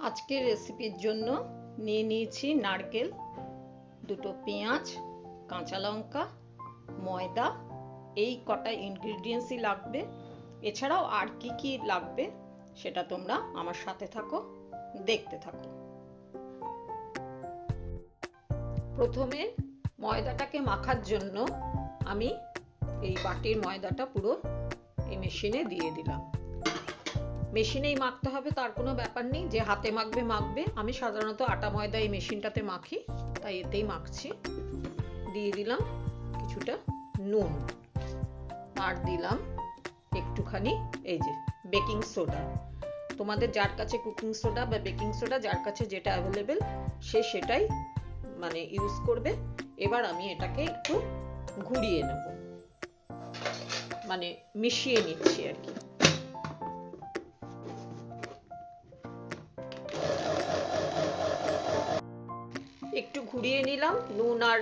আজকের রেসিপির জন্য নিয়ে নিয়েছি নারকেল, দুটো পেঁয়াজ, কাঁচা লঙ্কা, ময়দা। এই কটা ইনগ্রিডিয়েন্টসই লাগবে। এছাড়াও আর কি কি লাগবে সেটা তোমরা আমার সাথে থাকো, দেখতে থাকো। প্রথমে ময়দাটাকে মাখার জন্য আমি এই বাটির ময়দাটা পুরো এই মেশিনে দিয়ে দিলাম। মেশিনেই মাখতে হবে তার কোনো ব্যাপার নেই, যে হাতে মাখবে মাখবে। আমি সাধারণত আটা ময়দা এই মেশিনটাতে মাখি, তাই এতেই মাখছি। দিয়ে দিলাম কিছুটা নুন, আর দিলাম একটুখানি এই যে বেকিং সোডা। তোমাদের যার কাছে কুকিং সোডা বা বেকিং সোডা, যার কাছে যেটা অ্যাভেলেবেল সে সেটাই ইউজ করবে। এবার আমি এটাকে একটু ঘুরিয়ে নেব, মিশিয়ে নিচ্ছি আর কি। একটু ঘুরিয়ে নিলাম নুন আর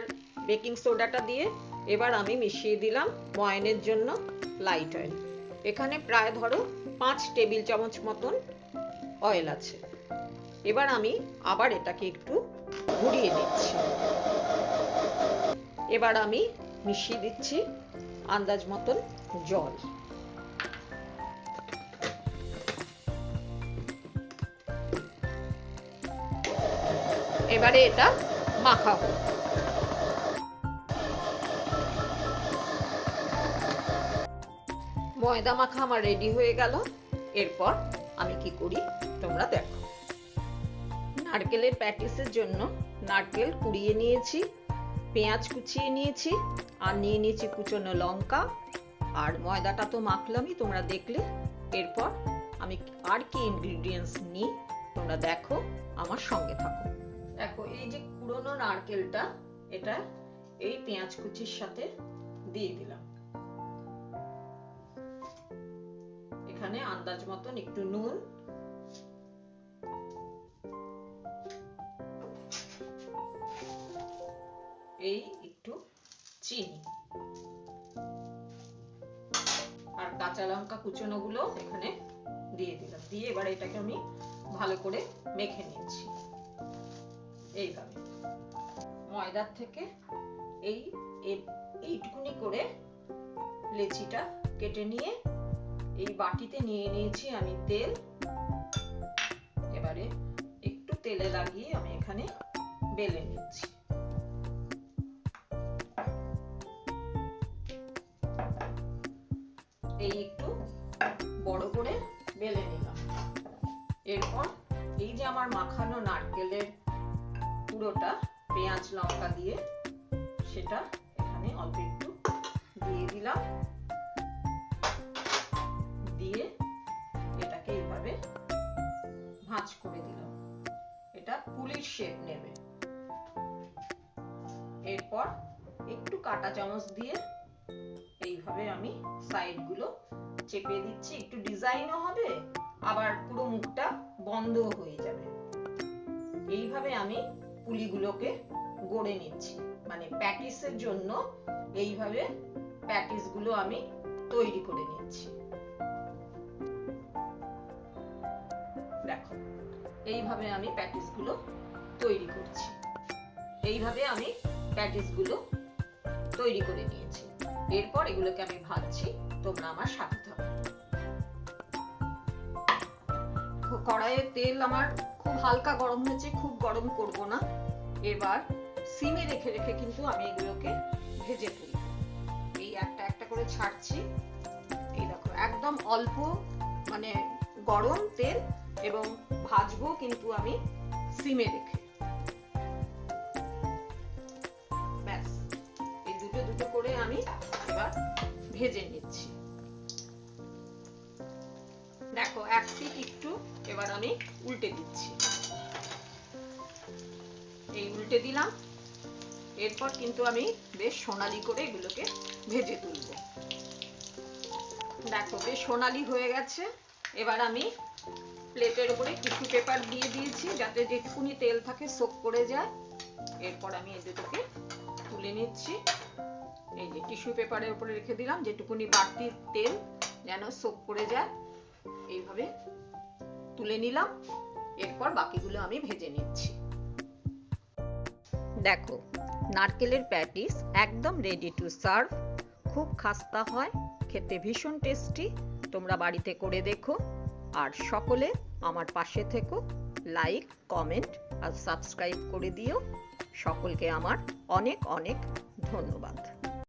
বেকিং সোডাটা দিয়ে। এবার আমি মিশিয়ে দিলাম ময়ানের জন্য লাইট অয়েল। এখানে প্রায় ধরো 5 টেবিল চামচ মতন অয়েল আছে। এবার আমি আবার এটাকে একটু ঘুরিয়ে দিচ্ছি। এবার আমি মিশিয়ে দিচ্ছি আন্দাজ মতন জল। এবারে এটা মাখাবো। ময়দা মাখা আমার রেডি হয়ে গেল। এরপর আমি কি করি তোমরা দেখো। নারকেলের প্যাটিসের জন্য নারকেল কুড়িয়ে নিয়েছি, পেঁয়াজ কুচিয়ে নিয়েছি, আর নিয়ে নিয়েছি কুচনো লঙ্কা। আর ময়দাটা তো মাখলামই, তোমরা দেখলে। এরপর আমি আর কি ইনগ্রিডিয়েন্টস নিই তোমরা দেখো, আমার সঙ্গে থাকো। দেখো এই যে কুড়োনো নারকেলটা, এটা এই পেঁয়াজ কুচির সাথে দিয়ে দিলাম। এখানে আন্দাজ মতন একটু নুন, এই একটু চিনি, আর কাঁচা লঙ্কা কুচনো গুলো এখানে দিয়ে দিলাম। দিয়ে এবার এটাকে আমি ভালো করে মেখে নিচ্ছি। এইভাবে ময়দার থেকে এইটুকুনি করে লেচিটা কেটে নিয়ে এই বাটিতে নিয়ে নিয়েছি আমি তেল। এবারে একটু তেলে লাগিয়ে আমি এখানে বেলে নিচ্ছি। এই একটু বড় করে বেলে নিলাম। এরপর এই যে আমার মাখানো নারকেলের পুরোটা পেঁয়াজ লঙ্কা দিয়ে, সেটা এখানে অল্প একটু দিয়ে দিলাম। দিয়ে এটাকে এইভাবে ভাঁজ করে দিলাম। এটা পুলির শেপ নেবে। এরপর একটু কাঁটা চামচ দিয়ে এইভাবে আমি সাইড গুলো চেপে দিচ্ছি। একটু ডিজাইনও হবে, আবার পুরো মুখটা বন্ধও হয়ে যাবে। এইভাবে আমি পুলিগুলোকে গড়ে নিচ্ছি। প্যাটিসের জন্য এইভাবে প্যাটিস গুলো আমি তৈরি করে নিচ্ছি। দেখো এইভাবে আমি প্যাটিস গুলো তৈরি করছি। এইভাবে আমি প্যাটিস গুলো তৈরি করে নিয়েছি। এরপর এগুলোকে আমি ভাজছি, তোমরা আমার সাথে থাকো। কড়াইয়ের তেল আমার খুব হালকা গরম হয়েছে, খুব গরম করব না। এবার সিমে রেখে রেখে কিন্তু আমি এগুলোকে ভেজে তুলব। এই একটা একটা করে ছাড়ছি। এই দেখো একদম অল্প গরম তেল, এবং ভাজবো কিন্তু আমি সিমে রেখে। ব্যাস এই দুটো দুটো করে আমি এবার ভেজে নিচ্ছি। দেখো এক পিঠ একটু এবার আমি উল্টে দিচ্ছি। এই উল্টে দিলাম। এরপর কিন্তু আমি বেশ সোনালি করে এগুলোকে ভেজে তুলব। দেখো বেশ সোনালি হয়ে গেছে। এবার আমি প্লেটের উপরে টিস্যু পেপার দিয়ে দিয়েছি, যাতে যেটুকুনি তেল থাকে সোক করে যায়। এরপর আমি এই দুটোকে তুলে নিচ্ছি। এই যে টিস্যু পেপারের উপরে রেখে দিলাম, যেটুকুনি বাড়তি তেল যেন সোক করে যায়। এইভাবে তুলে নিলাম। এরপর বাকিগুলো আমি ভেজে নিচ্ছি। দেখো, নারকেলের প্যাটিস একদম রেডি টু সার্ভ। খুব খাস্তা হয়, খেতে ভীষণ টেস্টি। তোমরা বাড়িতে করে দেখো, আর সকলে আমার পাশে থেকো। লাইক, কমেন্ট আর সাবস্ক্রাইব করে দিও। সকলকে আমার অনেক অনেক ধন্যবাদ।